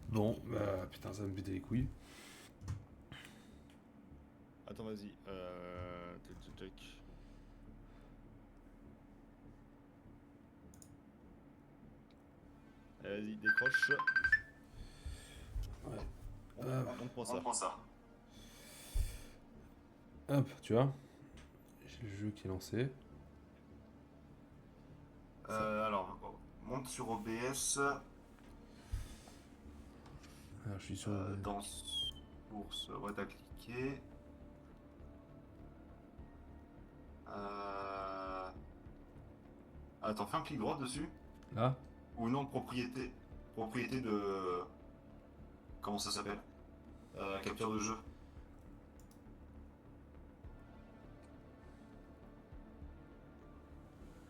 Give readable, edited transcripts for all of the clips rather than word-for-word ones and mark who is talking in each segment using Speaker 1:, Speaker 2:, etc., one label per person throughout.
Speaker 1: Bon, bah putain, ça va me péter les couilles.
Speaker 2: Attends, vas-y. Tac, tac, tac. Vas-y, décroche.
Speaker 1: Ouais.
Speaker 2: Montre-moi ça.
Speaker 3: Montre-moi ça.
Speaker 1: Hop, tu vois, j'ai le jeu qui est lancé. Ça.
Speaker 3: Alors, monte sur OBS.
Speaker 1: Alors, je suis sur.
Speaker 3: Dans source. Ouais, t'as cliqué. Attends, fais un clic droit dessus.
Speaker 1: Là.
Speaker 3: Ou non, propriété. Propriété de. Comment ça s'appelle? Capture de jeu.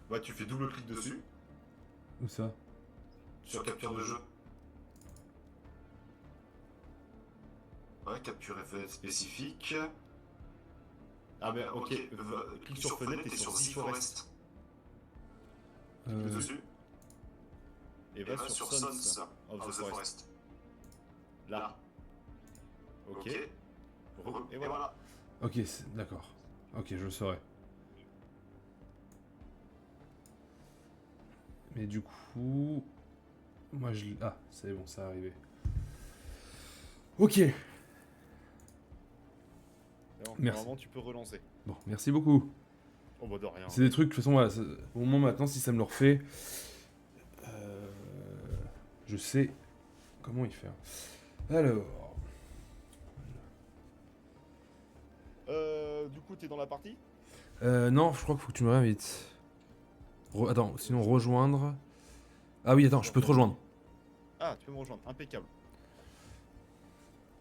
Speaker 3: Ouais, tu fais double clic dessus.
Speaker 1: Où ça?
Speaker 3: Sur capture de jeu. Ouais, capture effet spécifique. Ah ben ok, clique sur fenêtre et sur ZForest. Clique dessus.
Speaker 2: Et
Speaker 3: Et
Speaker 2: va
Speaker 3: va
Speaker 2: sur
Speaker 3: sur
Speaker 2: Sons
Speaker 3: Sons
Speaker 2: of
Speaker 3: of
Speaker 2: the
Speaker 3: the
Speaker 2: Forest.
Speaker 3: Forest.
Speaker 2: Là. Ok.
Speaker 3: Et
Speaker 2: Et voilà.
Speaker 1: Ok, d'accord. Ok, je le saurai. Mais du coup. Moi je. Ah, c'est bon, ça est arrivé. Ok.
Speaker 2: Bon,
Speaker 1: Merci.
Speaker 2: normalement, tu peux relancer.
Speaker 1: Bon, merci beaucoup.
Speaker 2: Oh bah de rien.
Speaker 1: C'est des trucs, de toute façon, voilà, au moment maintenant, si ça me le refait, je sais comment y faire. Alors,
Speaker 2: Du coup, t'es dans la partie?
Speaker 1: non, je crois qu'il faut que tu me réinvites. Attends, sinon rejoindre. Ah oui, attends, je peux te rejoindre.
Speaker 2: Ah, tu peux me rejoindre. Impeccable.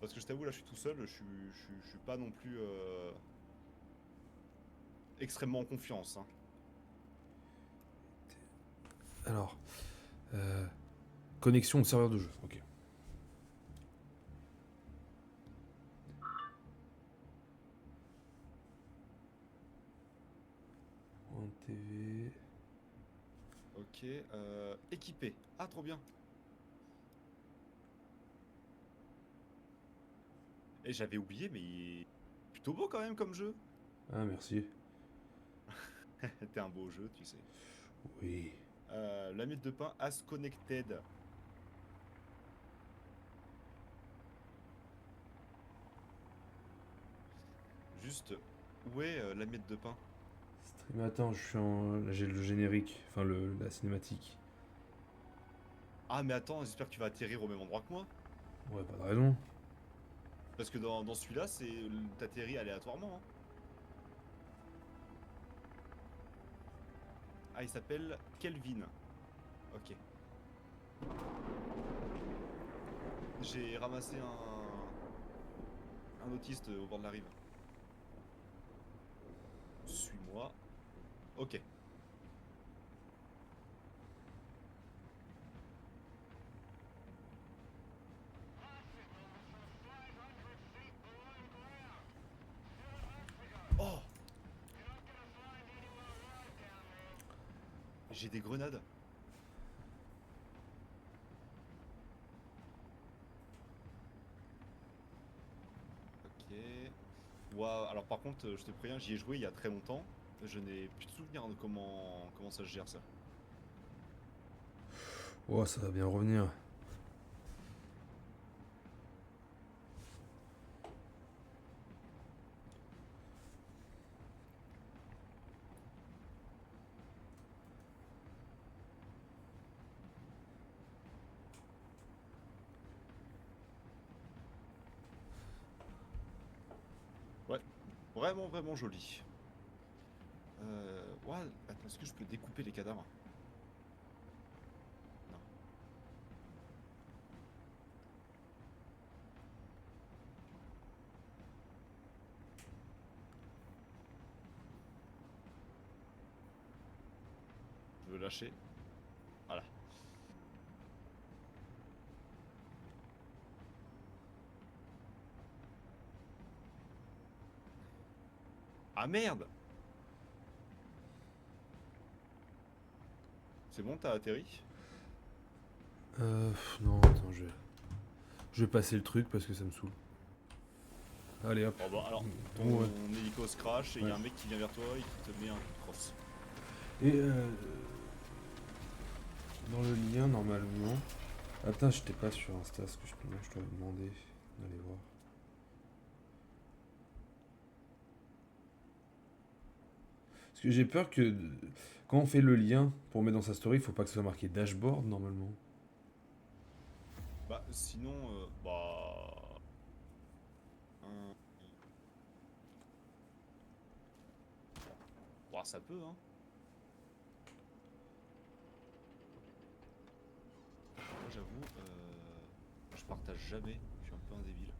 Speaker 2: Parce que je t'avoue, là, je suis tout seul. Je suis pas non plus extrêmement en confiance. Hein.
Speaker 1: Alors, connexion au serveur de jeu. Ok. Point TV.
Speaker 2: Ok. Équipé. Ah, trop bien. Et j'avais oublié, mais il est plutôt beau quand même comme jeu.
Speaker 1: Ah, merci.
Speaker 2: T'es un beau jeu, tu sais.
Speaker 1: Oui.
Speaker 2: La mythe de pain As Connected. Juste, où est la miette de pain?
Speaker 1: Stream, attends, je suis en. Là, j'ai le générique, enfin la cinématique.
Speaker 2: Ah, mais attends, j'espère que tu vas atterrir au même endroit que moi.
Speaker 1: Ouais, pas de raison.
Speaker 2: Parce que dans celui-là, t'atterris aléatoirement. Hein. Ah, il s'appelle Kelvin. Ok. J'ai ramassé un autiste au bord de la rive. Suis-moi. Ok. Oh! J'ai des grenades. Ok. Ouah, alors par contre, je te préviens, j'y ai joué il y a très longtemps. Je n'ai plus de souvenir de comment ça se gère ça.
Speaker 1: Oh, ça va bien revenir.
Speaker 2: Ouais, vraiment, vraiment joli. Ouais, attends, est-ce que je peux découper les cadavres? Non. Je veux lâcher. Voilà. Ah merde! C'est bon, t'as atterri?
Speaker 1: Non, attends, je vais. Je vais passer le truc parce que ça me saoule. Allez hop.
Speaker 2: Bon bah alors, ton
Speaker 1: Bon, ouais.
Speaker 2: hélico se crash et il y a
Speaker 1: Ouais.
Speaker 2: un mec qui vient vers toi et qui te met un coup de crosse.
Speaker 1: Et dans le lien normalement. Attends, j'étais pas sur Insta, ce que je t'avais demandé d'aller voir. Parce que j'ai peur que quand on fait le lien pour mettre dans sa story, il faut pas que ce soit marqué dashboard normalement.
Speaker 2: Bah sinon, bah... un- Bah ça peut hein. Moi j'avoue, je partage jamais, je suis un peu un débile.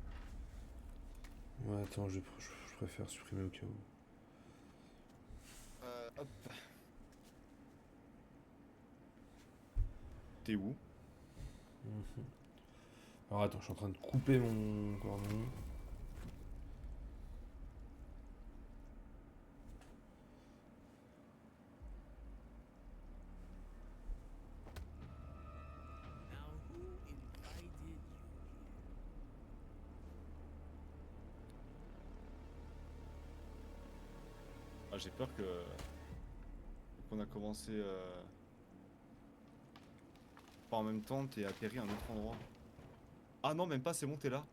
Speaker 1: Ouais, attends, je préfère supprimer au cas où.
Speaker 2: Hop. T'es où?
Speaker 1: Mhm. Alors attends, je suis en train de couper mon cordon.
Speaker 4: Now, who invited you here?
Speaker 2: Ah, j'ai peur que... qu'on a commencé... Pas en même temps, t'es atterri à un autre endroit. Ah non, même pas, c'est bon, t'es là.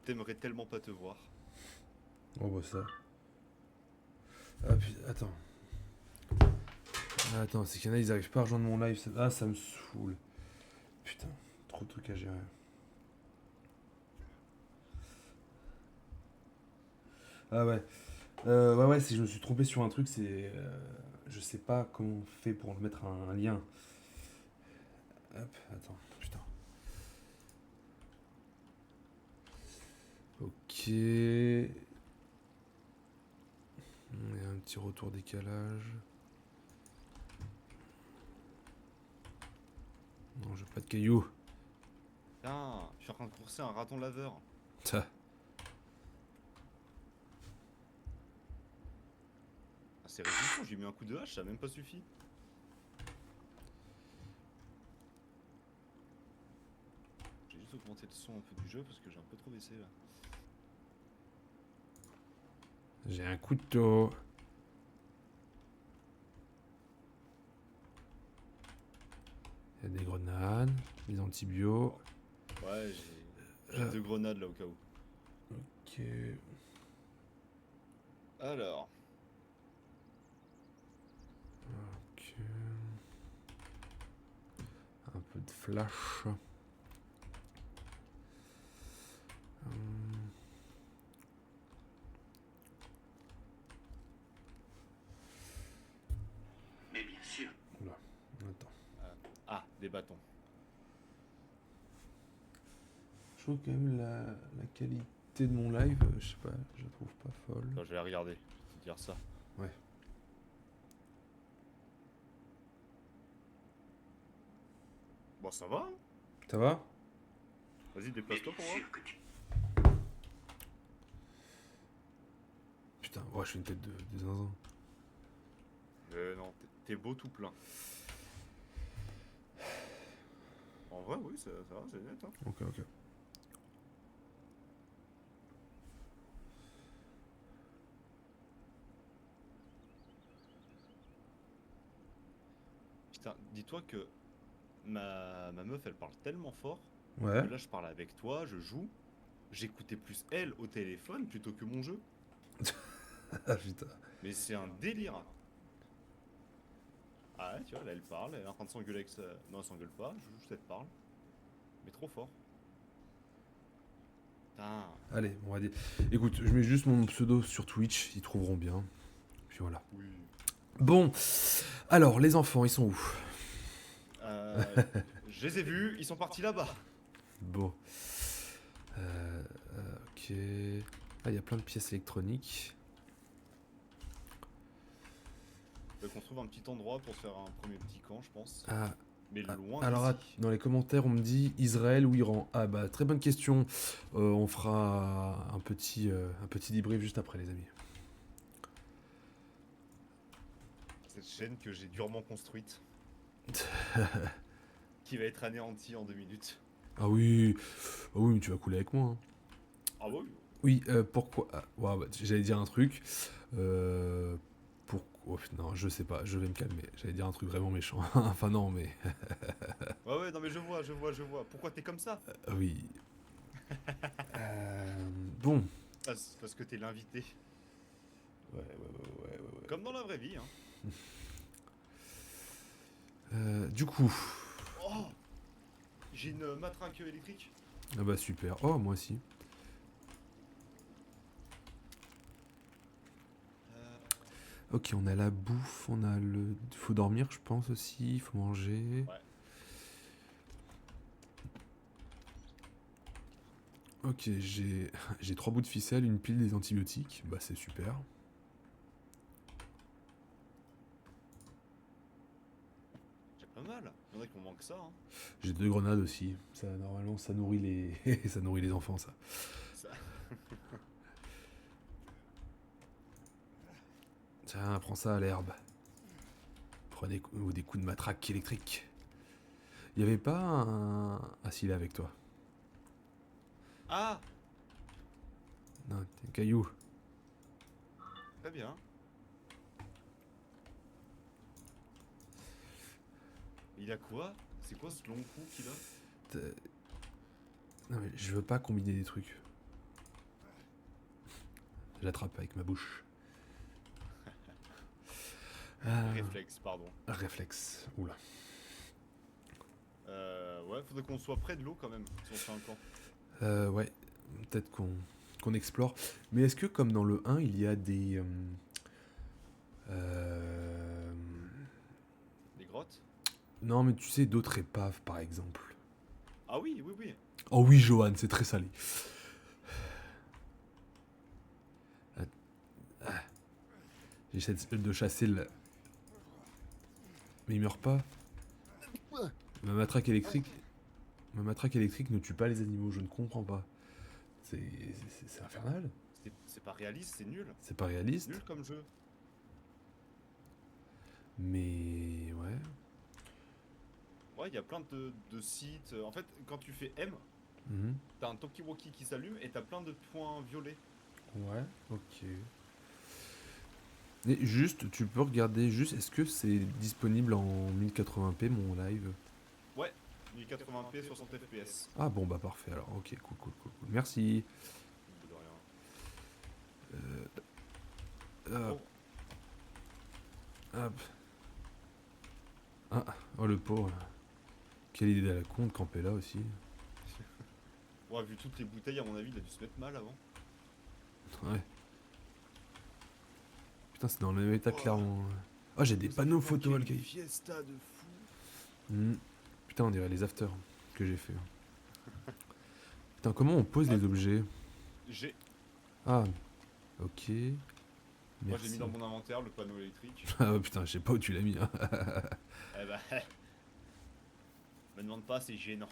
Speaker 2: T'aimerais tellement pas te voir.
Speaker 1: On voit ça. Ah putain, attends. Ah, attends, c'est qu'il y en a, ils arrivent pas à rejoindre mon live. Ah, ça me saoule. Putain, trop de trucs à gérer. Ah ouais. Ouais, si je me suis trompé sur un truc, c'est... je sais pas comment on fait pour mettre un lien. Hop, attends, putain. Ok. Il y a un petit retour décalage. Non, j'ai pas de cailloux.
Speaker 2: Putain, je suis en train de courser un raton laveur.
Speaker 1: Ça.
Speaker 2: Ah, c'est résistant, j'ai mis un coup de hache, ça a même pas suffi. J'ai juste augmenté le son un peu du jeu parce que j'ai un peu trop baissé là.
Speaker 1: J'ai un couteau. Il y a des grenades, des antibiotiques.
Speaker 2: Ouais, j'ai 2 grenades là au cas où.
Speaker 1: Ok.
Speaker 2: Alors,
Speaker 1: Ok. Un peu de flash. Hum.
Speaker 3: Mais bien sûr.
Speaker 1: Oula, attends.
Speaker 2: ah, des bâtons.
Speaker 1: Je trouve quand même la qualité de mon live, je sais pas, je la trouve pas folle.
Speaker 2: Attends, je vais la regarder, je vais te dire ça.
Speaker 1: Ouais.
Speaker 2: Bon, ça va hein.
Speaker 1: Ça va?
Speaker 2: Vas-y,
Speaker 3: Mais
Speaker 2: déplace-toi
Speaker 3: bien
Speaker 2: pour voir.
Speaker 3: sûr que tu...
Speaker 1: Putain, ouais, je suis une tête de zinzin.
Speaker 2: Non, t'es beau tout plein. En vrai, oui, ça va, c'est net. Hein.
Speaker 1: Ok, ok.
Speaker 2: Putain, dis-toi que ma meuf, elle parle tellement fort
Speaker 1: Ouais.
Speaker 2: que là, je parle avec toi, je joue. J'écoutais plus elle au téléphone plutôt que mon jeu.
Speaker 1: Ah putain.
Speaker 2: Mais c'est un délire. Ah ouais, tu vois, là, elle parle, elle est en train de s'engueuler avec sa... Non, elle s'engueule pas, je juste elle parle. Mais trop fort. Putain.
Speaker 1: Allez, on va dire. Écoute, je mets juste mon pseudo sur Twitch, ils trouveront bien. Puis voilà.
Speaker 2: Oui.
Speaker 1: Bon, alors, les enfants, ils sont où?
Speaker 2: Je les ai vus, ils sont partis là-bas.
Speaker 1: Bon. Ok. Ah, il y a plein de pièces électroniques.
Speaker 2: Donc on trouve un petit endroit pour faire un premier petit camp, je pense.
Speaker 1: Ah,
Speaker 2: Mais loin
Speaker 1: alors,
Speaker 2: d'ici.
Speaker 1: dans les commentaires, on me dit Israël ou Iran. Ah bah, très bonne question. On fera un petit debrief juste après, les amis.
Speaker 2: cette chaîne que j'ai durement construite, qui va être anéantie en 2 minutes.
Speaker 1: Ah oui, ah oui, mais tu vas couler avec moi, hein.
Speaker 2: Ah bah oui.
Speaker 1: Oui, pourquoi ouais, bah, j'allais dire un truc. Non, je sais pas, je vais me calmer. J'allais dire un truc vraiment méchant. Enfin non, mais
Speaker 2: Ouais, non mais je vois. Pourquoi t'es comme ça?
Speaker 1: oui. Euh, bon.
Speaker 2: Parce que t'es l'invité.
Speaker 1: Ouais.
Speaker 2: Comme dans la vraie vie, hein.
Speaker 1: Du coup,
Speaker 2: Oh, j'ai une matraque électrique.
Speaker 1: ah bah super. Oh, moi aussi.
Speaker 2: Euh,
Speaker 1: Ok, on a la bouffe, on a le. Faut dormir, je pense aussi. Faut manger.
Speaker 2: Ouais.
Speaker 1: Ok, j'ai 3 bouts de ficelle, une pile des antibiotiques. Bah c'est super.
Speaker 2: J'ai pas mal. Il y en a qui m'ont manque ça, hein.
Speaker 1: J'ai 2 grenades aussi. Ça normalement ça nourrit les ça nourrit les enfants ça.
Speaker 2: Ça-
Speaker 1: Tiens, prends ça à l'herbe. Prenez des coups de matraque électrique. Il y avait pas un. Ah si, il est avec toi.
Speaker 2: Ah,
Speaker 1: Non, t'es un caillou.
Speaker 2: très bien. Il a quoi? C'est quoi ce long coup qu'il a?
Speaker 1: T'es- Non mais je veux pas combiner des trucs. Je l'attrape avec ma bouche.
Speaker 2: Réflexe, pardon.
Speaker 1: Réflexe. Oula.
Speaker 2: Ouais, faudrait qu'on soit près de l'eau quand même, si on fait un camp.
Speaker 1: Ouais, peut-être qu'on explore. Mais est-ce que comme dans le 1, il y a des...
Speaker 2: Des grottes?
Speaker 1: Non mais tu sais, d'autres épaves par exemple.
Speaker 2: Ah oui.
Speaker 1: Oh oui, Johan, c'est très salé. J'essaie de chasser le... Mais il meurt pas. Ma matraque électrique... Ma matraque électrique ne tue pas les animaux, je ne comprends pas. C'est infernal.
Speaker 2: C'est pas réaliste, c'est nul.
Speaker 1: C'est pas réaliste.
Speaker 2: Nul comme jeu.
Speaker 1: Mais... Ouais.
Speaker 2: Ouais, il y a plein de sites. En fait, quand tu fais M,
Speaker 1: Mhm.
Speaker 2: t'as un Tokiwoki qui s'allume et t'as plein de points violets.
Speaker 1: Ouais, ok. Et juste, tu peux regarder juste, est-ce que c'est disponible en 1080p mon live?
Speaker 2: Ouais, 1080p, 60 fps.
Speaker 1: Ah bon, bah parfait alors, ok, cool. Merci.
Speaker 2: De rien.
Speaker 1: Hop,
Speaker 2: Oh,
Speaker 1: hop. Ah, oh le pauvre. Quelle idée à la con de camper là aussi.
Speaker 2: ouais, vu toutes les bouteilles, à mon avis, il a dû se mettre mal avant.
Speaker 1: Ouais. Putain, c'est dans le même état clairement. Oh, j'ai des panneaux photovoltaïques.
Speaker 2: Fiesta de fou.
Speaker 1: Hmm. Putain, on dirait les afters que j'ai fait. Putain, comment on pose les objets?
Speaker 2: J'ai.
Speaker 1: Ah, ok.
Speaker 2: Moi, j'ai
Speaker 1: Merci.
Speaker 2: mis dans mon inventaire le panneau électrique.
Speaker 1: Ah putain, je sais pas où tu l'as mis, hein.
Speaker 2: Eh bah. Me demande pas, c'est gênant.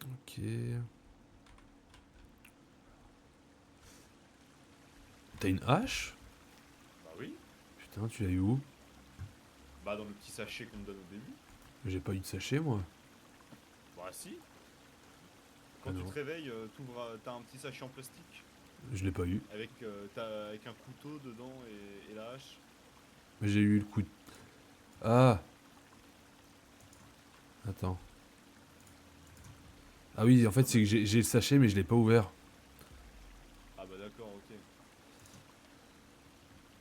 Speaker 1: Ok. T'as une hache?
Speaker 2: Bah oui.
Speaker 1: Putain, tu l'as eu où?
Speaker 2: Bah, dans le petit sachet qu'on me donne au début.
Speaker 1: J'ai pas eu de sachet, moi.
Speaker 2: Bah, si. Quand
Speaker 1: Ah
Speaker 2: tu
Speaker 1: non.
Speaker 2: te réveilles, t'as un petit sachet en plastique
Speaker 1: Je l'ai pas eu.
Speaker 2: avec un couteau dedans et la hache.
Speaker 1: Mais j'ai eu le coup de... Ah! Attends. Ah oui, en fait, c'est que j'ai le sachet, mais je l'ai pas ouvert.
Speaker 2: Ah bah d'accord, ok.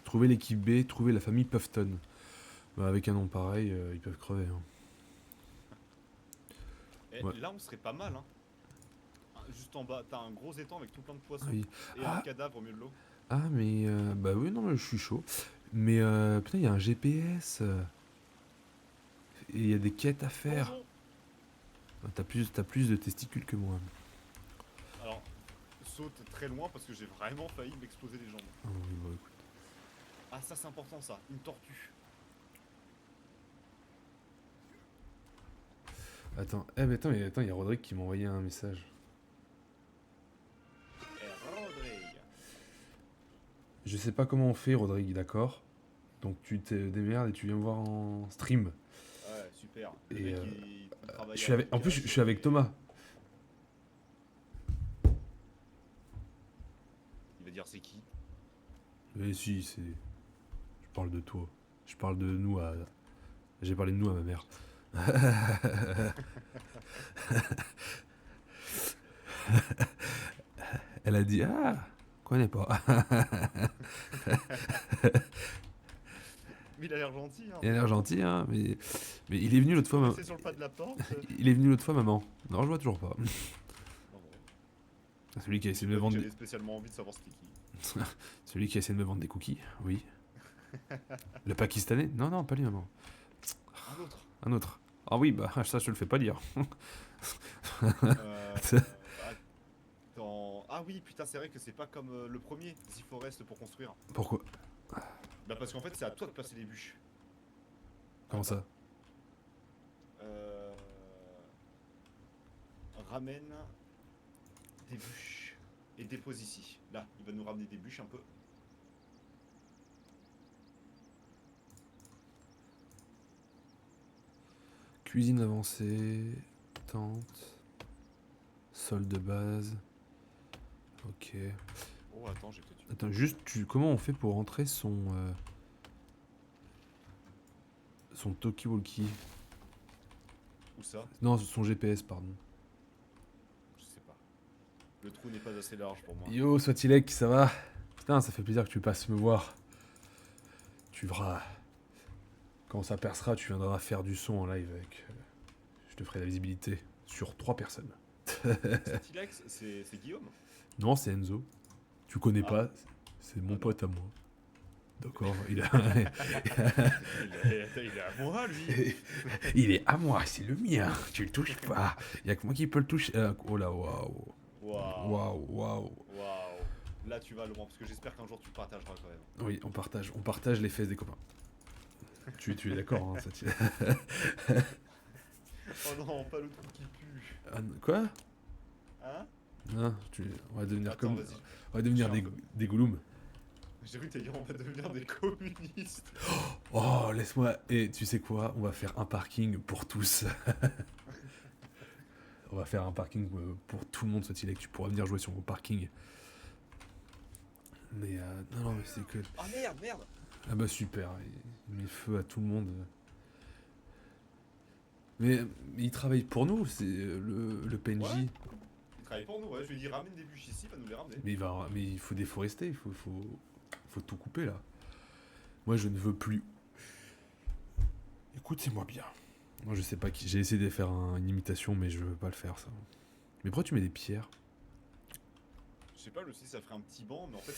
Speaker 1: Trouver l'équipe B, trouver la famille Puffton. Bah, avec un nom pareil, ils peuvent crever, hein.
Speaker 2: Et
Speaker 1: Ouais.
Speaker 2: là, on serait pas mal, hein. Juste en bas, t'as un gros étang avec tout plein de poissons.
Speaker 1: Ah oui.
Speaker 2: Et un
Speaker 1: Ah.
Speaker 2: cadavre au milieu de l'eau.
Speaker 1: Ah, mais... bah oui, non, mais je suis chaud. Mais, putain, il y a un GPS. Et il y a des quêtes à faire.
Speaker 2: Bonjour.
Speaker 1: Ah, t'as plus de testicules que moi.
Speaker 2: Alors, saute très loin parce que j'ai vraiment failli m'exploser les jambes.
Speaker 1: Ah oui, bah écoute.
Speaker 2: Ah, ça c'est important ça, une tortue.
Speaker 1: Attends, mais attends, il y a Rodrigue qui m'a envoyé un message.
Speaker 2: Eh, Rodrigue.
Speaker 1: Je sais pas comment on fait, Rodrigue, d'accord? Donc tu te démerdes et tu viens me voir en stream.
Speaker 2: Ouais, super. Le
Speaker 1: Et
Speaker 2: mec, il travaille
Speaker 1: je suis avec... En plus, je suis avec Thomas.
Speaker 2: Il va dire c'est qui?
Speaker 1: Mais si, c'est... Je parle de toi. Je parle de nous à... J'ai parlé de nous à ma mère. Elle a dit, ah, connais pas.
Speaker 2: Mais il a l'air gentil, hein.
Speaker 1: Il a l'air gentil, hein, mais il est venu l'autre fois,
Speaker 2: C'est sur le pas de la porte.
Speaker 1: il est venu l'autre fois, maman. Non, je vois toujours pas.
Speaker 2: Non, bon.
Speaker 1: Celui qui a essayé de
Speaker 2: J'ai
Speaker 1: me
Speaker 2: pas
Speaker 1: vendre,
Speaker 2: dit que J'avais spécialement envie de savoir c'était qui.
Speaker 1: celui qui a essayé de me vendre des cookies, oui. Le Pakistanais? Non, non, pas lui, maman.
Speaker 2: Un autre.
Speaker 1: Un autre. Ah oui, bah ça, je te le fais pas dire.
Speaker 2: Attends. Ah oui, putain, c'est vrai que c'est pas comme le premier, The Forest pour construire.
Speaker 1: Pourquoi?
Speaker 2: Bah parce qu'en fait, c'est à toi de placer les bûches.
Speaker 1: Comment ça?
Speaker 2: Euh... Ramène des bûches et dépose ici. Là, il va nous ramener des bûches un peu.
Speaker 1: Cuisine avancée, tente, sol de base. Ok.
Speaker 2: Oh, attends, j'ai peut-être eu.
Speaker 1: Attends, juste, comment on fait pour rentrer son talkie-walkie?
Speaker 2: Où ça?
Speaker 1: Non, son GPS, pardon.
Speaker 2: Je sais pas. Le trou n'est pas assez large pour moi.
Speaker 1: Yo, Swatilek, ça va? Putain, ça fait plaisir que tu passes me voir. Tu verras. Quand ça percera, tu viendras faire du son en live avec. Je te ferai la visibilité sur 3 personnes.
Speaker 2: Stilex, c'est Guillaume?
Speaker 1: Non, c'est Enzo. Tu connais
Speaker 2: Ah.
Speaker 1: pas, c'est mon
Speaker 2: Ah non.
Speaker 1: pote à moi. D'accord,
Speaker 2: il est à moi, lui.
Speaker 1: il est à moi, c'est le mien. Tu le touches pas. Il y a que moi qui peux le toucher. Oh là, waouh.
Speaker 2: Waouh.
Speaker 1: Waouh, waouh.
Speaker 2: Waouh. Là, tu vas loin, parce que j'espère qu'un jour tu partageras quand même.
Speaker 1: Oui, on partage les fesses des copains. Tu es d'accord, hein, ça
Speaker 2: Oh non, pas le trou qui pue.
Speaker 1: Quoi?
Speaker 2: Hein?
Speaker 1: Non, on va devenir
Speaker 2: Attends,
Speaker 1: comme.
Speaker 2: vas-y.
Speaker 1: On va devenir
Speaker 2: Tiens.
Speaker 1: des goulums.
Speaker 2: J'ai cru que t'allais dire on va devenir des communistes.
Speaker 1: Oh, laisse-moi. Et tu sais quoi? On va faire un parking pour tous. On va faire un parking pour tout le monde, soit-il, que tu pourras venir jouer sur mon parking. Mais non, mais c'est que.
Speaker 2: Ah merde.
Speaker 1: Ah bah super, il met feu à tout le monde. Mais il travaille pour nous, c'est le PNJ.
Speaker 2: Ouais. Il travaille pour nous, ouais. Je lui ai dit ramène des bûches ici, il va nous les ramener.
Speaker 1: Mais il faut déforester, il faut tout couper là. Moi je ne veux plus. Écoutez-moi bien. Moi je sais pas qui. J'ai essayé de faire une imitation, mais je veux pas le faire ça. Mais pourquoi tu mets des pierres?
Speaker 2: Je sais pas, le 6 ça ferait un petit banc, mais en fait.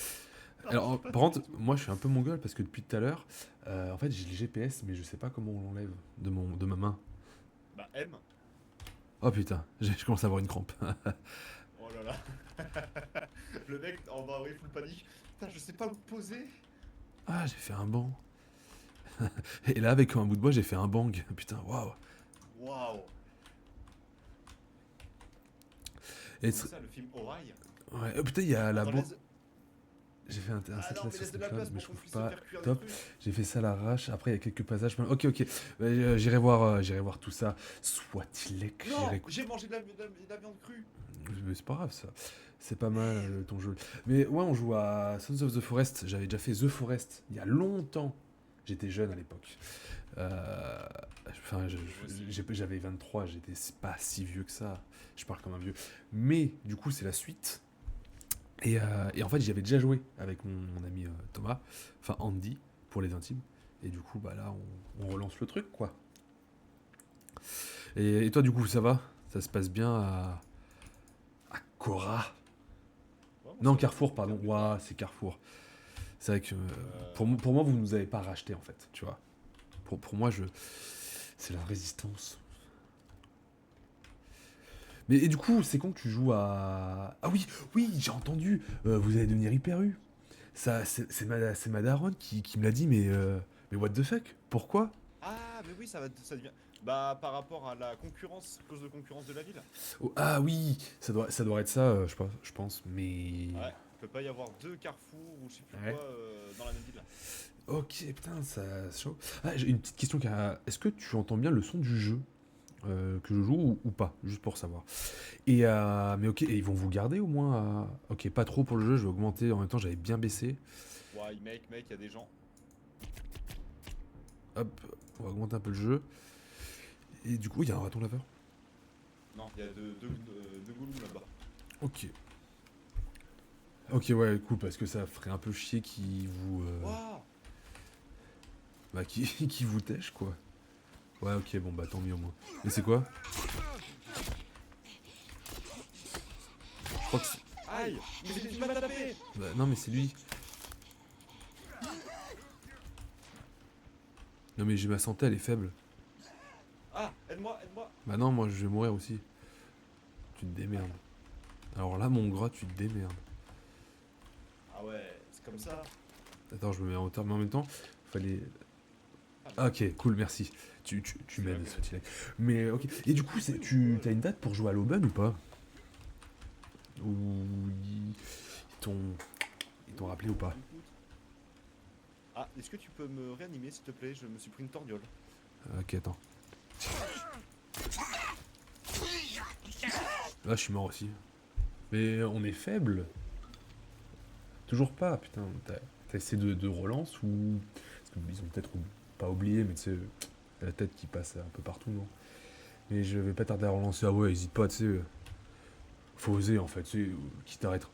Speaker 1: Alors par contre, moi je suis un peu mongol parce que depuis tout à l'heure, en fait j'ai le GPS, mais je sais pas comment on l'enlève de ma main.
Speaker 2: Bah M.
Speaker 1: Oh putain, je commence à avoir une crampe.
Speaker 2: Oh là là. Le mec en bas, oui, full panique. Putain, je sais pas où me poser.
Speaker 1: Ah, j'ai fait un banc. Et là, avec un bout de bois, j'ai fait un bang. Putain, waouh.
Speaker 2: Waouh.
Speaker 1: Et
Speaker 2: C'est ça le film Oraille.
Speaker 1: ouais, oh, putain, il y a la
Speaker 2: Attends,
Speaker 1: bourre.
Speaker 2: laisse-
Speaker 1: J'ai fait un
Speaker 2: Ah
Speaker 1: set
Speaker 2: non,
Speaker 1: là
Speaker 2: mais
Speaker 1: sur
Speaker 2: laisse de la
Speaker 1: SoundCloud,
Speaker 2: place
Speaker 1: mais
Speaker 2: pour
Speaker 1: je
Speaker 2: qu'on
Speaker 1: trouve
Speaker 2: puisse
Speaker 1: pas
Speaker 2: faire cuire
Speaker 1: top.
Speaker 2: des trucs.
Speaker 1: J'ai fait ça à l'arrache. Après, il y a quelques passages. Ok, ok. J'irai voir Swatilek.
Speaker 2: Non, j'ai mangé de la viande crue.
Speaker 1: Mais c'est pas grave ça. C'est pas mal ton jeu. Mais ouais, on joue à Sons of the Forest. J'avais déjà fait The Forest il y a longtemps. J'étais jeune à l'époque. Enfin, j'avais 23, j'étais pas si vieux que ça. Je parle comme un vieux. Mais du coup, c'est la suite. Et en fait, j'y avais déjà joué avec mon ami Thomas, enfin Andy, pour les intimes. Et du coup, bah là, on relance le truc, quoi. Et toi, du coup, ça va? Ça se passe bien à Cora?
Speaker 2: Ouais,
Speaker 1: Non,
Speaker 2: ça va,
Speaker 1: Carrefour,
Speaker 2: c'est
Speaker 1: pardon.
Speaker 2: bien.
Speaker 1: Ouah, c'est Carrefour. C'est vrai que pour moi, vous ne nous avez pas racheté, en fait, tu vois. Pour moi, c'est la résistance. Mais et du coup, c'est quand que tu joues à... Ah oui, j'ai entendu. Vous allez devenir Hyper U. Ça, c'est ma daronne qui me l'a dit, mais what the fuck? Pourquoi?
Speaker 2: Ah, mais oui, ça devient. Bah, par rapport à la concurrence, cause de concurrence de la ville.
Speaker 1: Oh, ah oui, ça doit être ça, je pense. Mais
Speaker 2: Ouais. peut pas y avoir deux carrefours ou je sais plus
Speaker 1: Ouais.
Speaker 2: quoi dans la même ville.
Speaker 1: Ok, putain, ça c'est chaud. Ah, j'ai une petite question. Est-ce que tu entends bien le son du jeu que je joue ou pas? Juste pour savoir. Et mais ok, et ils vont vous garder au moins Ok, pas trop pour le jeu, je vais augmenter. En même temps, j'avais bien baissé.
Speaker 2: Ouais, mec, il y a des gens.
Speaker 1: Hop, on va augmenter un peu le jeu. Et du coup, il y a un raton laveur.
Speaker 2: Non, il y a deux goulous là-bas.
Speaker 1: Ok. Ok, ouais, cool, parce que ça ferait un peu chier qui vous.
Speaker 2: Waouh.
Speaker 1: Bah, qui, qui vous tèche, quoi. Ouais, ok, bon, bah tant mieux au moins. Mais c'est quoi? Je crois que c'est.
Speaker 2: Aïe. Mais tu m'as tapé.
Speaker 1: Bah, non, mais c'est lui. Non, mais j'ai ma santé, elle est faible.
Speaker 2: Ah, aide-moi, aide-moi.
Speaker 1: Bah, non, moi je vais mourir aussi. Tu te démerdes. Alors là, mon gras, tu te démerdes.
Speaker 2: Ah ouais, c'est comme ça.
Speaker 1: Attends, je me mets en hauteur, mais en même temps, fallait. Ah, ok, cool, merci. Tu m'aides,
Speaker 2: Ok.
Speaker 1: Sotilek. Mais ok. Et du coup, tu as une date pour jouer à l'Auburn ou pas? Ou ils t'ont ils t'ont rappelé ou pas?
Speaker 2: Écoute. Ah, est-ce que tu peux me réanimer s'il te plaît? Je me suis pris une torgnole.
Speaker 1: Ok, attends. Là, je suis mort aussi. Mais on est faible. Toujours pas, putain. T'as essayé de relance ou. Parce qu'ils ont peut-être pas oublié, mais tu sais, t'as la tête qui passe un peu partout, non? Mais je vais pas tarder à relancer. Ah ouais, hésite pas, tu sais. Faut oser en fait, tu sais, quitte à être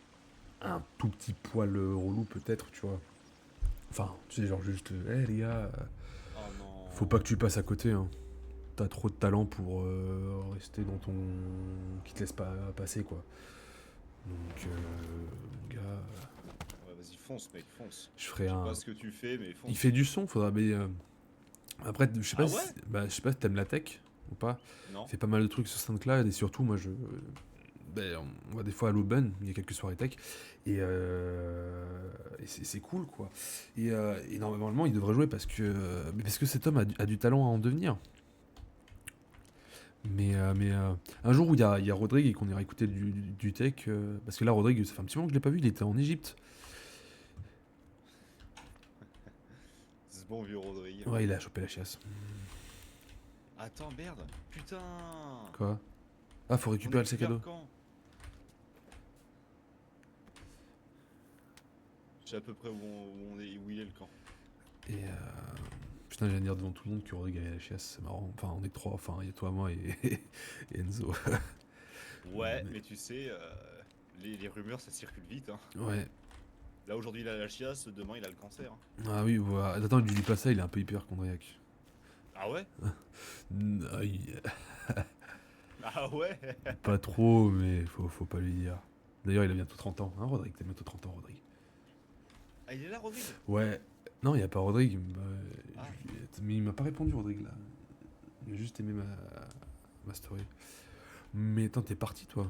Speaker 1: un tout petit poil relou peut-être, tu vois. Enfin, tu sais, genre juste, hé les gars,
Speaker 2: Oh non.
Speaker 1: faut pas que tu passes à côté, hein. T'as trop de talent pour rester dans ton. Qui te laisse pas passer, quoi. Donc, mon gars,
Speaker 2: Ouais, vas-y, fonce, mec, fonce.
Speaker 1: je
Speaker 2: Je
Speaker 1: ferai
Speaker 2: sais
Speaker 1: un.
Speaker 2: pas ce que tu fais, mais fonce.
Speaker 1: Il fait du son, faudra. Mais après, je sais pas,
Speaker 2: Ah ouais?
Speaker 1: je sais pas si t'aimes la tech ou pas.
Speaker 2: Non.
Speaker 1: Il fait pas mal de trucs sur SoundCloud et surtout, moi, ben, on va des fois à l'Aubaine, il y a quelques soirées tech et c'est cool, quoi. Et normalement, il devrait jouer parce que cet homme a du talent à en devenir. Mais un jour où il y a Rodrigue et qu'on ira écouter du tech, parce que là, Rodrigue, ça fait un petit moment que je l'ai pas vu, il était en Égypte.
Speaker 2: C'est ce bon vieux Rodrigue.
Speaker 1: Ouais, il a chopé la chiasse.
Speaker 2: Attends, merde. Putain.
Speaker 1: Quoi? Ah, faut
Speaker 2: On
Speaker 1: récupérer
Speaker 2: est
Speaker 1: le sac à dos.
Speaker 2: camp. Je sais à peu près où il est le camp.
Speaker 1: Et putain, je viens de dire devant tout le monde que Rodrigue avait la chiasse, c'est marrant. Enfin, on est trois, enfin, il y a toi, moi et Enzo.
Speaker 2: Ouais,
Speaker 1: Mais-
Speaker 2: mais tu sais, les rumeurs ça circule vite. Hein.
Speaker 1: Ouais.
Speaker 2: Là aujourd'hui il a la chiasse, demain il a le cancer. Hein.
Speaker 1: Ah oui, voilà. Attends, il lui dis pas ça, il est un peu hyperchondriaque.
Speaker 2: Ah ouais?
Speaker 1: Ah,
Speaker 2: Ah ouais?
Speaker 1: pas trop, mais faut pas lui dire. D'ailleurs, il a bientôt 30 ans. Hein, Rodrigue, t'as bientôt 30 ans, Rodrigue.
Speaker 2: Ah il est là Rodrigue?
Speaker 1: Ouais. Non, il n'y a pas Rodrigue.
Speaker 2: Ah.
Speaker 1: Mais il m'a pas répondu, Rodrigue, là. Il a juste aimé ma story. Mais attends, t'es parti, toi?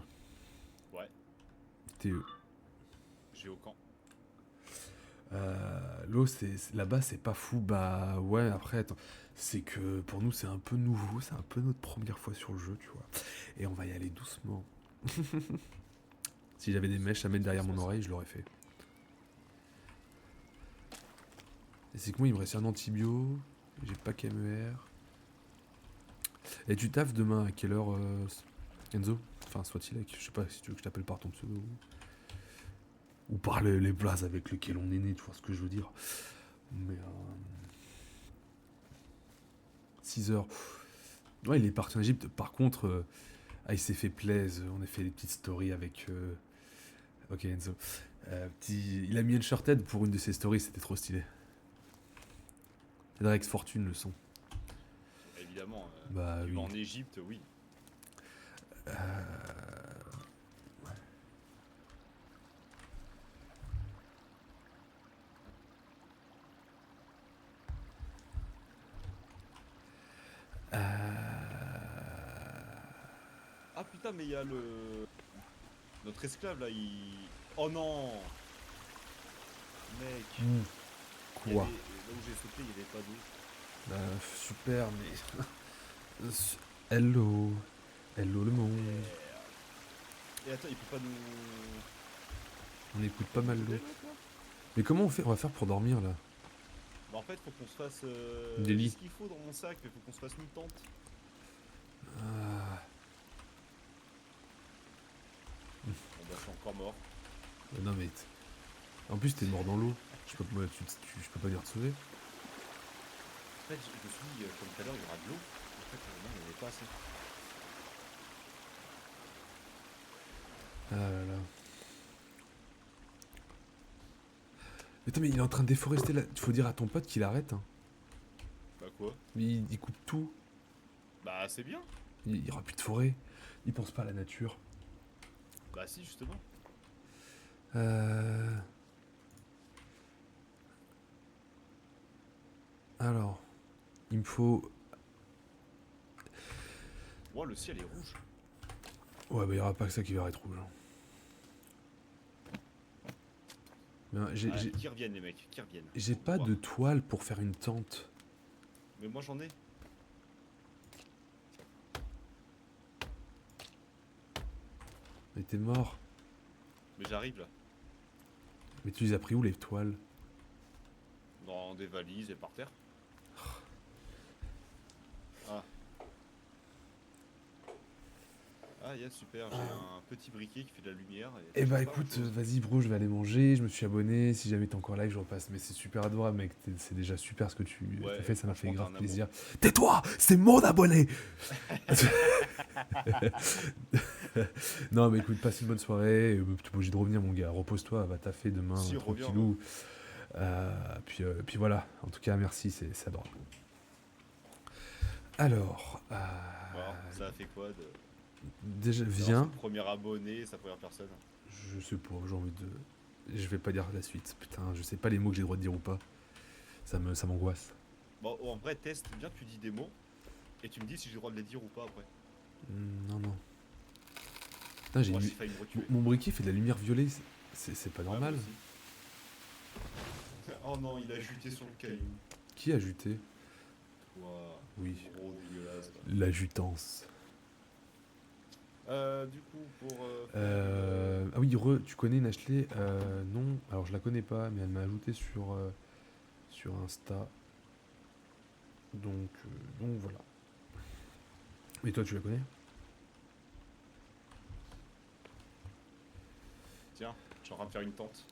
Speaker 2: Ouais,
Speaker 1: T'es...
Speaker 2: j'ai au camp.
Speaker 1: L'eau, là-bas, c'est pas fou. Bah ouais, après, attends. C'est que pour nous, c'est un peu nouveau. C'est un peu notre première fois sur le jeu, tu vois. Et on va y aller doucement. Si j'avais des mèches à mettre derrière mon oreille, je l'aurais fait. Et c'est que moi, il me reste un antibio. J'ai pas KMER. Et tu taffes demain à quelle heure, Enzo? Enfin, soit-il, je sais pas si tu veux que je t'appelle par ton pseudo. Ou par les blases avec lesquelles on est né, tu vois ce que je veux dire. Mais 6 heures. Ouais, il est parti en Égypte. Par contre, il s'est fait plaisir. On a fait des petites stories avec. Ok, Enzo. Il a mis Uncharted pour une de ses stories, c'était trop stylé. C'est Drex Fortune le son.
Speaker 2: Bah, évidemment,
Speaker 1: Bah
Speaker 2: tu
Speaker 1: oui.
Speaker 2: vas en Égypte, oui.
Speaker 1: Ouais.
Speaker 2: Ah putain mais il y a le... Notre esclave là, il... Oh non. Mec. il y
Speaker 1: Quoi?
Speaker 2: avait- Là où j'ai sauté, il n'y avait pas d'eau.
Speaker 1: Bah, super, mais. Hello. Hello le monde.
Speaker 2: Et attends, il peut pas nous...
Speaker 1: On écoute pas mal
Speaker 2: T'es
Speaker 1: l'eau.
Speaker 2: vélo, toi
Speaker 1: Mais comment on fait? On va faire pour dormir là?
Speaker 2: Bah en fait, faut qu'on se fasse...
Speaker 1: Des
Speaker 2: j'ai
Speaker 1: lits.
Speaker 2: ce qu'il faut dans mon sac, mais faut qu'on se fasse une tente.
Speaker 1: Ah.
Speaker 2: Bon bah je suis encore mort.
Speaker 1: Non mais... En plus t'es mort dans l'eau. Je peux, je peux pas dire te sauver.
Speaker 2: En fait, je me suis dit, comme tout à l'heure, il y aura de l'eau. En fait, non, il n'y en avait pas assez.
Speaker 1: Ah là là. Attends mais il est en train de déforester là. Il faut dire à ton pote qu'il arrête. Hein.
Speaker 2: Bah quoi?
Speaker 1: Mais il coupe tout.
Speaker 2: Bah c'est bien.
Speaker 1: Il y aura plus de forêt. Il pense pas à la nature.
Speaker 2: Bah si, justement.
Speaker 1: Alors, il me faut...
Speaker 2: Moi, le ciel est rouge.
Speaker 1: Ouais, bah il y aura pas que ça qui va être rouge. Hein. Mais,
Speaker 2: Ouais, qui reviennent les mecs, qui reviennent.
Speaker 1: j'ai
Speaker 2: Faut
Speaker 1: pas
Speaker 2: voir.
Speaker 1: de toile pour faire une tente.
Speaker 2: Mais moi j'en ai.
Speaker 1: Mais t'es mort.
Speaker 2: Mais j'arrive là.
Speaker 1: Mais tu les as pris où les toiles?
Speaker 2: Dans des valises et par terre. Ah. Ah yes, super, j'ai un petit briquet qui fait de la lumière.
Speaker 1: Eh bah
Speaker 2: je sais pas
Speaker 1: écoute,
Speaker 2: grand-chose.
Speaker 1: vas-y bro, je vais aller manger, je me suis abonné, si jamais t'es encore live, je repasse. Mais c'est super adorable mec, c'est déjà super ce que tu
Speaker 2: Ouais,
Speaker 1: as fait, ça m'a fait
Speaker 2: franchement,
Speaker 1: grave
Speaker 2: t'es un amour.
Speaker 1: plaisir. Tais-toi, c'est mon abonné. Non mais écoute, passe une bonne soirée, t'es pas obligé de revenir mon gars, repose-toi, va taffer demain,
Speaker 2: Si, reviens,
Speaker 1: tranquillou. Puis voilà, en tout cas merci, c'est adorable. Alors,
Speaker 2: Bon, ça a fait quoi de...
Speaker 1: déjà
Speaker 2: d'avoir
Speaker 1: viens,
Speaker 2: son premier abonné, sa première personne.
Speaker 1: je sais pas, j'ai envie de... Je vais pas dire la suite, putain, je sais pas les mots que j'ai le droit de dire ou pas. Ça m'angoisse.
Speaker 2: Bon, en vrai, teste bien, tu dis des mots. Et tu me dis si j'ai le droit de les dire ou pas après.
Speaker 1: Non, non. Putain,
Speaker 2: Moi j'ai failli me retuer.
Speaker 1: mon briquet fait de la lumière violet, c'est pas
Speaker 2: Ouais,
Speaker 1: normal.
Speaker 2: moi aussi. Oh non, il a juté sur le caillou.
Speaker 1: Qui a juté?
Speaker 2: Ouah,
Speaker 1: Oui,
Speaker 2: gros dégueulasse. quoi.
Speaker 1: la jutance.
Speaker 2: Du coup, pour...
Speaker 1: Ah oui, tu connais Nashley? Non, alors je la connais pas, mais elle m'a ajouté sur Insta. Donc voilà. Et toi, tu la connais?
Speaker 2: Tiens, je suis en train de faire une tente.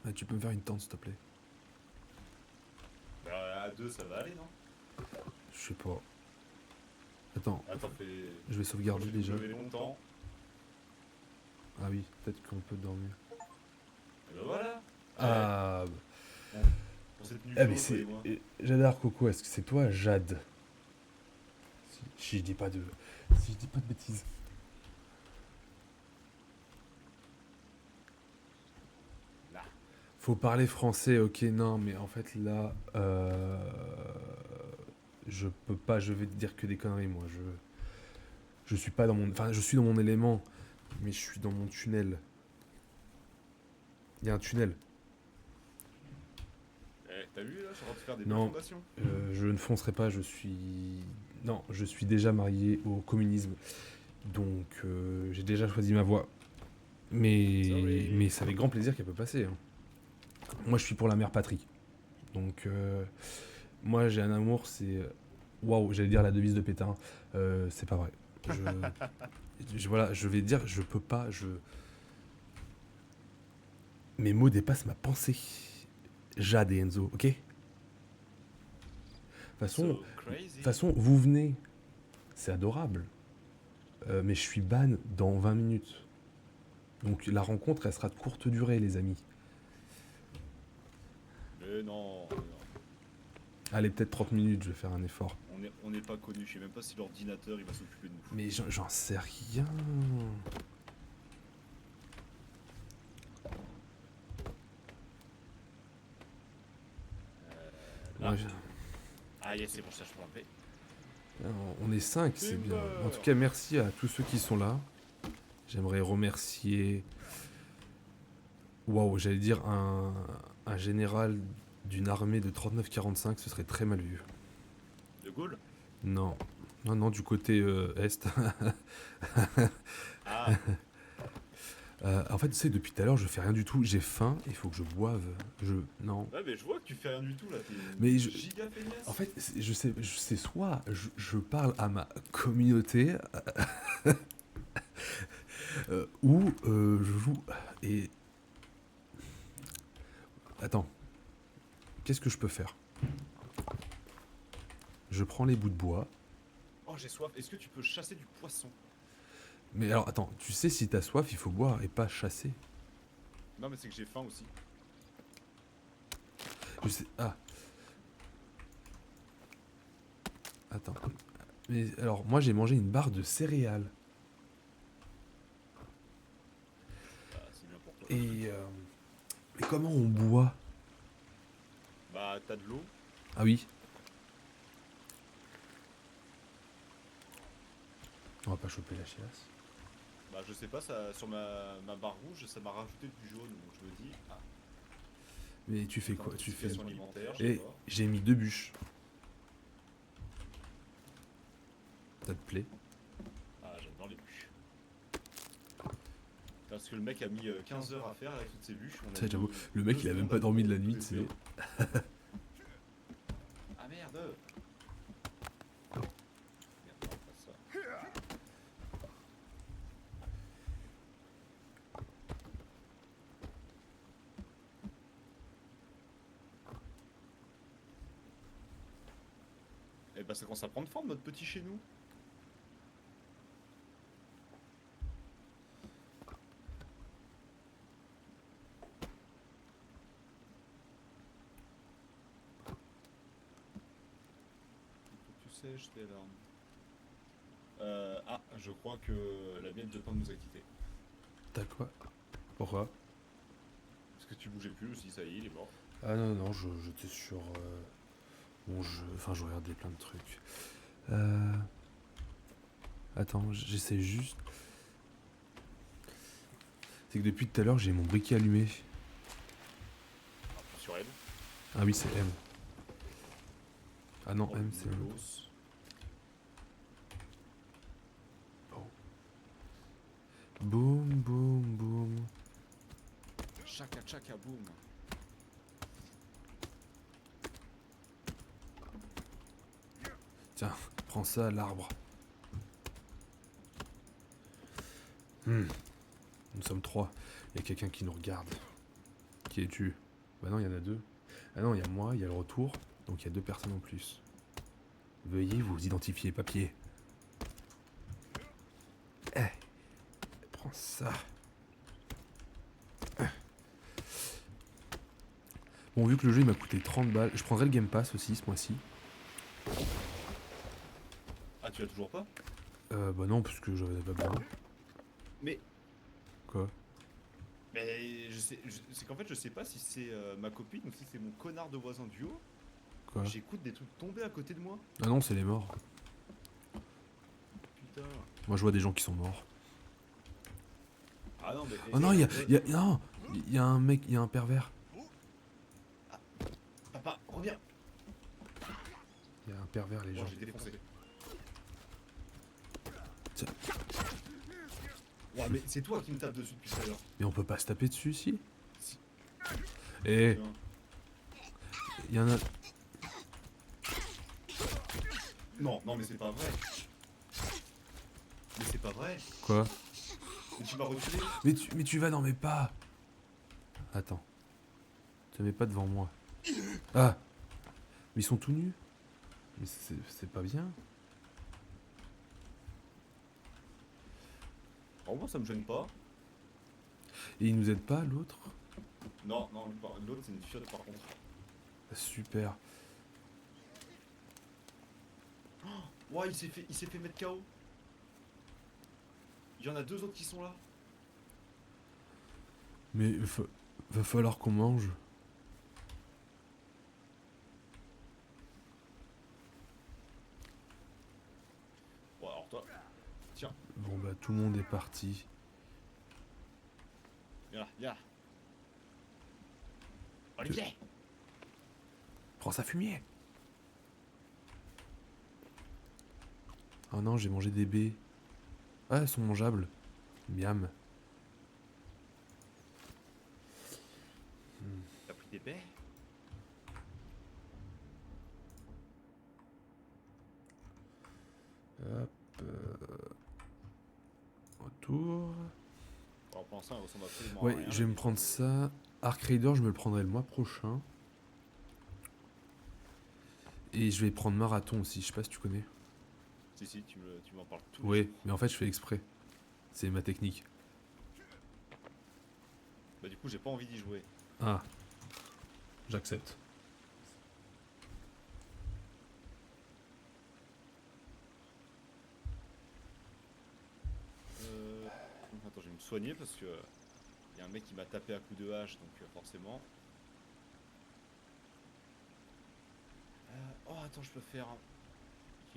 Speaker 1: Ah, tu peux me faire une tente, s'il te plaît?
Speaker 2: Bah, à deux, ça va aller, non?
Speaker 1: Je sais pas. Attends,
Speaker 2: Attends, fais...
Speaker 1: je vais sauvegarder déjà.
Speaker 2: Je vais longtemps.
Speaker 1: Ah oui, peut-être qu'on peut dormir.
Speaker 2: Et bah voilà.
Speaker 1: Ah,
Speaker 2: On s'est tenu
Speaker 1: ah mais
Speaker 2: chaud, toi et
Speaker 1: c'est...
Speaker 2: moi.
Speaker 1: J'adore Coco, est-ce que c'est toi, Jade? Si je dis pas de... Si je dis pas de bêtises.
Speaker 2: Là.
Speaker 1: Faut parler français, ok, non, mais en fait là... Je peux pas, je vais te dire que des conneries, moi. Je suis pas dans mon... Enfin, je suis dans mon élément, mais je suis dans mon tunnel. Il y a un tunnel.
Speaker 2: Eh, t'as vu là? Je suis en train de faire des
Speaker 1: Non.
Speaker 2: fondations.
Speaker 1: Je ne foncerai pas, je suis... Non, je suis déjà marié au communisme. Donc, j'ai déjà choisi ma voie.
Speaker 2: Sorry.
Speaker 1: Mais c'est avec grand plaisir qu'elle peut passer. Hein. Moi, je suis pour la mère patrie. Donc, moi, j'ai un amour, c'est... Waouh, j'allais dire la devise de Pétain. C'est pas vrai. Voilà, je vais dire, je peux pas, Mes mots dépassent ma pensée. Jade et Enzo, ok? De
Speaker 2: So crazy.
Speaker 1: toute façon, vous venez. C'est adorable. Mais je suis ban dans 20 minutes. Donc la rencontre, elle sera de courte durée, les amis.
Speaker 2: Mais non, non.
Speaker 1: Allez, peut-être 30 minutes, je vais faire un effort.
Speaker 2: On n'est pas connus. Je sais même pas si l'ordinateur il va s'occuper de nous.
Speaker 1: Mais j'en sais rien.
Speaker 2: Là.
Speaker 1: Moi,
Speaker 2: Ah yes, c'est bon, ça je peux l'enlever.
Speaker 1: on est 5, c'est bien. En tout cas, merci à tous ceux qui sont là. J'aimerais remercier... Waouh, j'allais dire un général d'une armée de 39-45, ce serait très mal vu.
Speaker 2: De Gaulle.
Speaker 1: Non. Non, non, du côté est.
Speaker 2: Ah,
Speaker 1: En fait, tu sais, depuis tout à l'heure, je fais rien du tout. J'ai faim, il faut que je boive. Non.
Speaker 2: Ouais, mais je vois que tu fais rien du tout là. T'es
Speaker 1: Mais je-
Speaker 2: giga feignasse.
Speaker 1: En fait, je sais soit je parle à ma communauté, ou je joue. Et. Attends, qu'est-ce que je peux faire? Je prends les bouts de bois.
Speaker 2: Oh, j'ai soif. Est-ce que tu peux chasser du poisson?
Speaker 1: Mais alors, attends, tu sais, si t'as soif, il faut boire et pas chasser.
Speaker 2: Non, mais c'est que j'ai faim aussi.
Speaker 1: Je sais. Ah. Attends. Mais alors, moi, j'ai mangé une barre de céréales.
Speaker 2: Bah, c'est bien pour toi.
Speaker 1: Et. Mais comment on boit?
Speaker 2: Bah, t'as de l'eau.
Speaker 1: Ah oui. On va pas choper la chiasse.
Speaker 2: Bah, je sais pas, ça, sur ma barre rouge, ça m'a rajouté du jaune. Donc je me dis, ah,
Speaker 1: Mais tu fais quoi? Tu fais.
Speaker 2: intoxication alimentaire, je sais
Speaker 1: Et
Speaker 2: pas.
Speaker 1: j'ai mis 2 bûches. Ça te plaît?
Speaker 2: Ah, j'adore les bûches. Parce que le mec a mis 15 heures à faire avec toutes ces bûches. On a
Speaker 1: Tu sais,
Speaker 2: mis
Speaker 1: j'avoue, le mec,
Speaker 2: 2
Speaker 1: il a même
Speaker 2: secondes
Speaker 1: pas
Speaker 2: à
Speaker 1: dormi de la
Speaker 2: tout
Speaker 1: nuit, tu sais.
Speaker 2: faire. Ah merde! Merde, non, pas ça. Eh bah, ça commence à prendre forme, notre petit chez nous. Tu sais, je t'ai larmes. Ah, je crois que la mienne de pain nous a quittés.
Speaker 1: T'as quoi? Pourquoi?
Speaker 2: Parce que tu bougeais plus aussi, ça y est, il est mort.
Speaker 1: Ah non, non, j'étais sur mon jeu. Enfin, je regardais plein de trucs. Attends, j'essaie juste. C'est que depuis tout à l'heure, j'ai mon briquet allumé.
Speaker 2: Sur elle.
Speaker 1: Ah oui, c'est M. Ah non,
Speaker 2: Oh,
Speaker 1: M, c'est M.
Speaker 2: l'os.
Speaker 1: Boum, boum, boum.
Speaker 2: Chaka chaka boum.
Speaker 1: Tiens, prends ça, l'arbre. Nous sommes 3. Il y a quelqu'un qui nous regarde. Qui es-tu? Bah non, il y en a 2. Ah non, il y a moi, il y a le retour. Donc il y a 2 personnes en plus. Veuillez vous identifier, papier. Eh, prends ça. Bon, vu que le jeu il m'a coûté 30 balles, je prendrai le Game Pass aussi ce mois-ci.
Speaker 2: Ah, tu l'as toujours pas?
Speaker 1: Bah non, parce que j'avais pas besoin.
Speaker 2: Mais.
Speaker 1: Quoi?
Speaker 2: Mais je sais. C'est qu'en fait, je sais pas si c'est ma copine ou si c'est mon connard de voisin du haut.
Speaker 1: Quoi?
Speaker 2: J'écoute des trucs tomber à côté de moi.
Speaker 1: Ah non, c'est les morts.
Speaker 2: Putain.
Speaker 1: Moi je vois des gens qui sont morts.
Speaker 2: Ah non, mais.
Speaker 1: Oh non, non, il y a un mec, il y a un pervers.
Speaker 2: Papa, reviens.
Speaker 1: Il y a un pervers, les
Speaker 2: Bon,
Speaker 1: gens.
Speaker 2: j'ai défoncé.
Speaker 1: Tiens.
Speaker 2: Ouais, mais c'est toi qui me tapes dessus depuis tout à l'heure.
Speaker 1: Mais on peut pas se taper dessus, si?
Speaker 2: Si.
Speaker 1: Eh,
Speaker 2: Tiens.
Speaker 1: il y en a.
Speaker 2: Non, non, mais c'est pas vrai. Mais c'est pas vrai.
Speaker 1: Quoi?
Speaker 2: Mais tu m'as reculé.
Speaker 1: Mais tu vas dans mes pas. Attends. Te mets pas devant moi. Ah! Mais ils sont tout nus. Mais c'est pas bien.
Speaker 2: En moi, ça me gêne pas.
Speaker 1: Et ils nous aident pas, l'autre?
Speaker 2: Non, non, l'autre, c'est une fiotte par contre.
Speaker 1: Super.
Speaker 2: Ouais, il s'est fait mettre KO. Il y en a 2 autres qui sont là.
Speaker 1: Mais va falloir qu'on mange.
Speaker 2: Bon, alors toi, tiens,
Speaker 1: Bon bah tout le monde est parti.
Speaker 2: viens là, viens là. Olivier!
Speaker 1: Prends sa fumier. Oh non, j'ai mangé des baies. Ah, elles sont mangeables. Miam. Hop. Retour.
Speaker 2: Alors pour l'instant, elle ressemble absolument à
Speaker 1: Ouais,
Speaker 2: rien.
Speaker 1: je vais me prendre ça. Arc Raider, je me le prendrai le mois prochain. Et je vais prendre Marathon aussi, je sais pas si tu connais.
Speaker 2: Si, tu m'en parles tous les
Speaker 1: Ouais,
Speaker 2: jours.
Speaker 1: mais en fait, je fais exprès. C'est ma technique.
Speaker 2: Bah du coup, j'ai pas envie d'y jouer.
Speaker 1: Ah. J'accepte.
Speaker 2: Attends, je vais me soigner parce que y a un mec qui m'a tapé à coup de hache, donc forcément. Oh, attends, je peux faire un...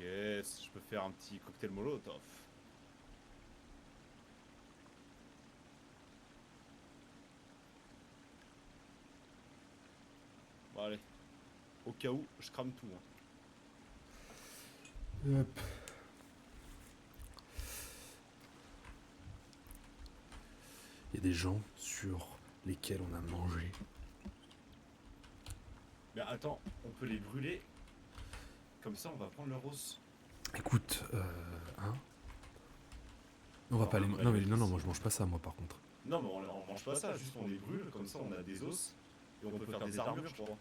Speaker 2: Yes, je peux faire un petit cocktail molotov. Bon, allez. Au cas où, je crame tout. Hein.
Speaker 1: Hop. Il y a des gens sur lesquels on a mangé.
Speaker 2: Mais attends, on peut les brûler. Comme ça, on va prendre leur os.
Speaker 1: Écoute, hein. On va
Speaker 2: Non,
Speaker 1: pas les...
Speaker 2: on va
Speaker 1: Non,
Speaker 2: les
Speaker 1: mais
Speaker 2: mettre
Speaker 1: non, non,
Speaker 2: ici.
Speaker 1: moi je mange pas ça, moi par contre.
Speaker 2: Non, mais on mange pas ça, juste on les brûle, comme ça on a des os. Et on peut faire des armures, je crois.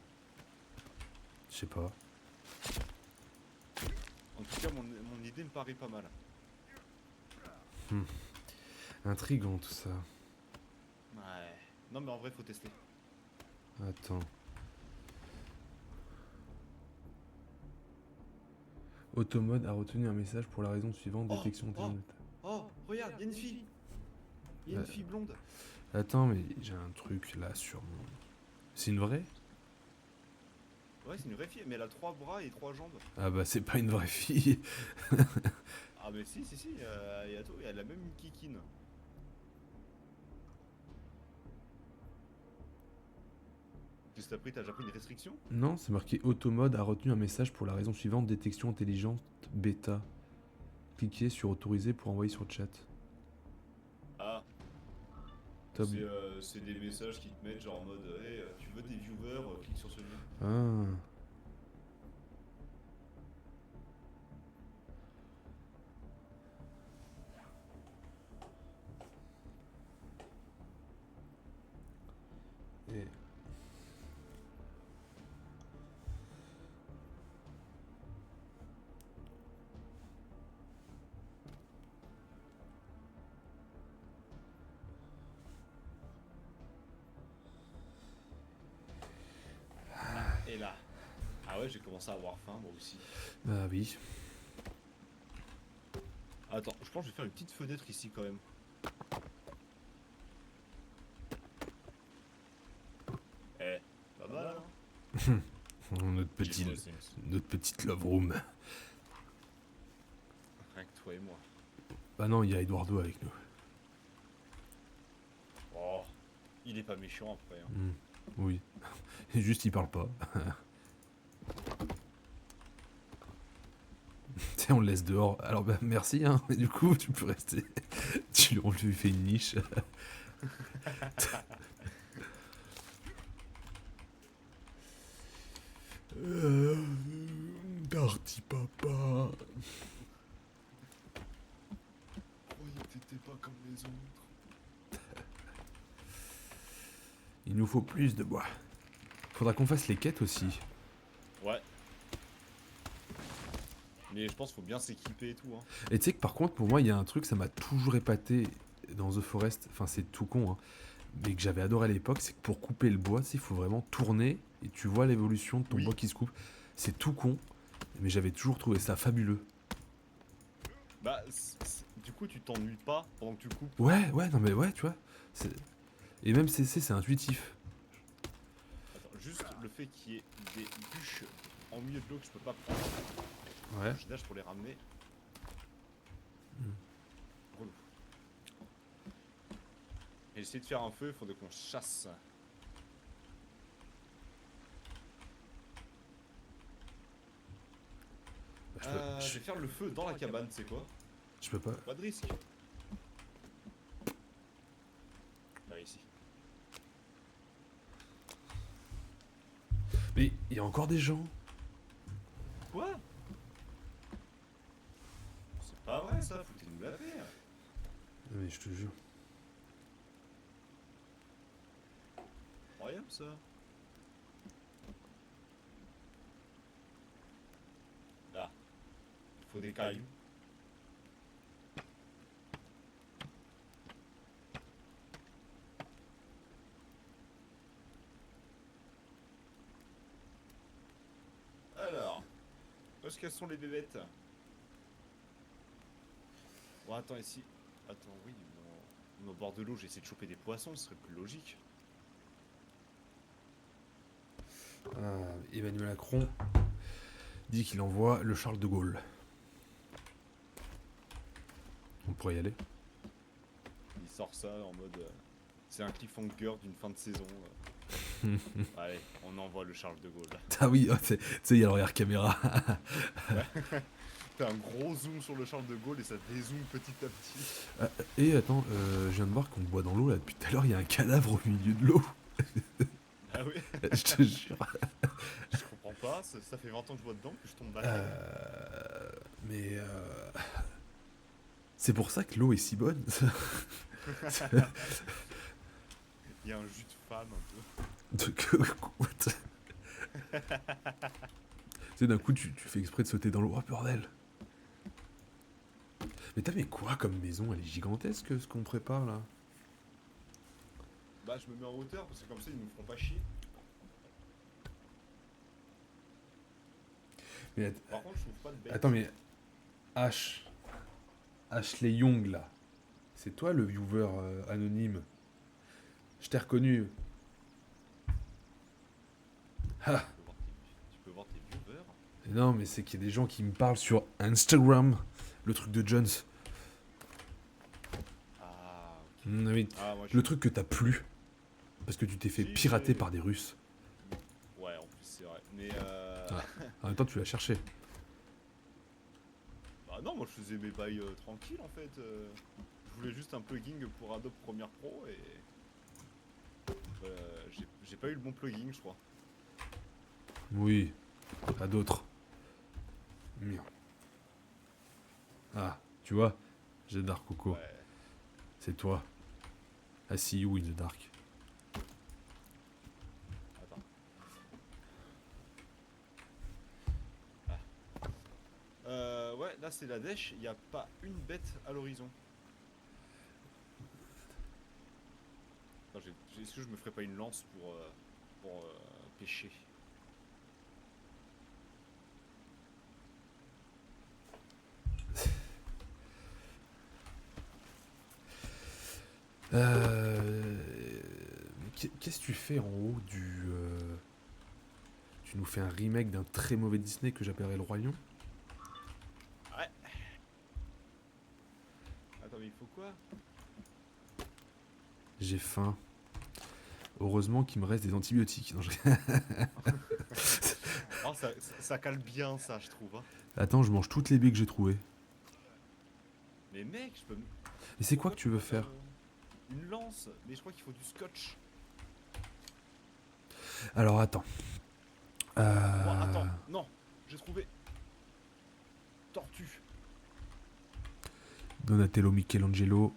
Speaker 1: Je sais pas.
Speaker 2: En tout cas, mon idée me paraît pas mal.
Speaker 1: Intriguant tout ça.
Speaker 2: Ouais. Non, mais en vrai, faut tester.
Speaker 1: Attends. Automode a retenu un message pour la raison suivante,
Speaker 2: Oh,
Speaker 1: détection
Speaker 2: oh.
Speaker 1: intelligente.
Speaker 2: Oh, regarde, il y a une fille. Il y a une fille blonde.
Speaker 1: Attends, mais j'ai un truc là sur mon... C'est une vraie?
Speaker 2: Ouais, c'est une vraie fille, mais elle a 3 bras et 3 jambes.
Speaker 1: Ah bah c'est pas une vraie fille.
Speaker 2: Ah, mais si, il y a tout. Elle a même une kikine. Qu'est-ce que t'as pris? T'as déjà pris une restriction?
Speaker 1: Non, c'est marqué Automode a retenu un message pour la raison suivante, détection intelligente bêta. Cliquez sur autoriser pour envoyer sur chat.
Speaker 2: Ah,
Speaker 1: Top.
Speaker 2: c'est des messages qui te mettent genre en mode hey, tu veux des viewers, clique sur ce lien.
Speaker 1: Ah. Et...
Speaker 2: Et là. Ah ouais, j'ai commencé à avoir faim moi aussi.
Speaker 1: Bah oui.
Speaker 2: Attends, je pense que je vais faire une petite fenêtre ici quand même. Eh, pas mal hein.
Speaker 1: Notre petite love room.
Speaker 2: Rien que toi et moi.
Speaker 1: Bah non, il y a Eduardo avec nous.
Speaker 2: Oh, il est pas méchant après. Hein.
Speaker 1: Oui. Juste il parle pas. Tu sais, on le laisse dehors. Alors bah merci hein, mais du coup tu peux rester. On lui fait une niche. Darty papa.
Speaker 2: Croyez que t'étais pas comme les autres.
Speaker 1: Il nous faut plus de bois. Faudra qu'on fasse les quêtes aussi.
Speaker 2: Ouais. Mais je pense qu'il faut bien s'équiper et tout. Hein.
Speaker 1: Et tu sais que par contre, pour moi, il y a un truc, ça m'a toujours épaté dans The Forest. Enfin, c'est tout con, hein. Mais que j'avais adoré à l'époque, c'est que pour couper le bois, il faut vraiment tourner et tu vois l'évolution de ton
Speaker 2: Oui.
Speaker 1: bois qui se coupe. C'est tout con, mais j'avais toujours trouvé ça fabuleux.
Speaker 2: Bah, du coup, tu t'ennuies pas pendant que tu coupes.
Speaker 1: Ouais, non mais ouais, tu vois. Et même c'est intuitif.
Speaker 2: Attends, juste le fait qu'il y ait des bûches en milieu de l'eau que je peux pas prendre.
Speaker 1: Ouais.
Speaker 2: Je nage pour les ramener. Relou. Et j'essaie de faire un feu, il faudrait qu'on chasse. Je vais faire le feu dans la cabane, c'est quoi?
Speaker 1: Je peux pas.
Speaker 2: Pas de risque. Là, ici.
Speaker 1: Mais il y a encore des gens.
Speaker 2: Quoi? Pas vrai ça, foutez-nous la paix.
Speaker 1: Mais je te jure.
Speaker 2: Incroyable ça. Là, il faut des cailloux. Alors, où est-ce qu'elles sont les bébêtes? Bon, attends, ici. Attends, oui, au bord de l'eau, j'ai essayé de choper des poissons, ce serait plus logique.
Speaker 1: Emmanuel Macron dit qu'il envoie le Charles de Gaulle. On pourrait y aller.
Speaker 2: Il sort ça en mode. C'est un cliffhanger d'une fin de saison. Allez, on envoie le Charles de Gaulle.
Speaker 1: Ah oui, oh, tu sais, il y a l'arrière caméra.
Speaker 2: T'as un gros zoom sur le Charles de Gaulle et ça dézoome petit à petit.
Speaker 1: Et attends, je viens de voir qu'on boit dans l'eau là depuis tout à l'heure, il y a un cadavre au milieu de l'eau.
Speaker 2: Ah oui.
Speaker 1: Je te jure.
Speaker 2: Je comprends pas, ça fait 20 ans que je bois dedans, que je tombe back.
Speaker 1: Mais c'est pour ça que l'eau est si bonne.
Speaker 2: Il y a un jus de femme un peu.
Speaker 1: What? Tu sais, d'un coup, tu fais exprès de sauter dans l'eau. Oh bordel! Mais t'as mais quoi comme maison? Elle est gigantesque ce qu'on prépare là.
Speaker 2: Bah, je me mets en hauteur parce que comme ça ils nous feront pas chier.
Speaker 1: Mais
Speaker 2: Par contre, je trouve pas de bête.
Speaker 1: attends, mais Ashley Young là, c'est toi le viewer anonyme? Je t'ai reconnu. Ah!
Speaker 2: Tu peux voir tes viewers.
Speaker 1: Non, mais c'est qu'il y a des gens qui me parlent sur Instagram, le truc de Jones.
Speaker 2: Ah, ok.
Speaker 1: Oui.
Speaker 2: Ah, moi,
Speaker 1: Le truc que t'as plus. Parce que tu t'es fait
Speaker 2: Si,
Speaker 1: pirater
Speaker 2: j'ai-
Speaker 1: par des Russes.
Speaker 2: Ouais, en plus, c'est vrai. Mais
Speaker 1: Ah. En même temps, tu l'as cherché.
Speaker 2: Bah non, moi je faisais mes bails tranquilles en fait. Je voulais juste un plugin pour Adobe Premiere Pro et. J'ai pas eu le bon plugin, je crois.
Speaker 1: Oui. À d'autres. Merde. Ah, tu vois, j'ai Dark Coco.
Speaker 2: Ouais.
Speaker 1: C'est toi. I see you in the dark.
Speaker 2: Attends. Ouais, là c'est la dèche, il n'y a pas une bête à l'horizon. Attends, est-ce que je me ferais pas une lance pour pêcher?
Speaker 1: Qu'est-ce que tu fais en haut du... Tu nous fais un remake d'un très mauvais Disney que j'appellerais Le Roi Lion?
Speaker 2: Ouais. Attends, mais il faut quoi?
Speaker 1: J'ai faim. Heureusement qu'il me reste des antibiotiques. Non,
Speaker 2: Oh, ça cale bien ça, je trouve. Hein.
Speaker 1: Attends, je mange toutes les baies que j'ai trouvées.
Speaker 2: Mais mec, je peux...
Speaker 1: Et c'est quoi que tu veux faire?
Speaker 2: Une lance, mais je crois qu'il faut du scotch.
Speaker 1: Alors attends.
Speaker 2: Bon, attends, non, j'ai trouvé. Tortue.
Speaker 1: Donatello, Michelangelo.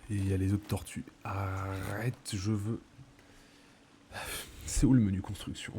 Speaker 1: Et il y a les autres tortues. Arrête, je veux... C'est où le menu construction?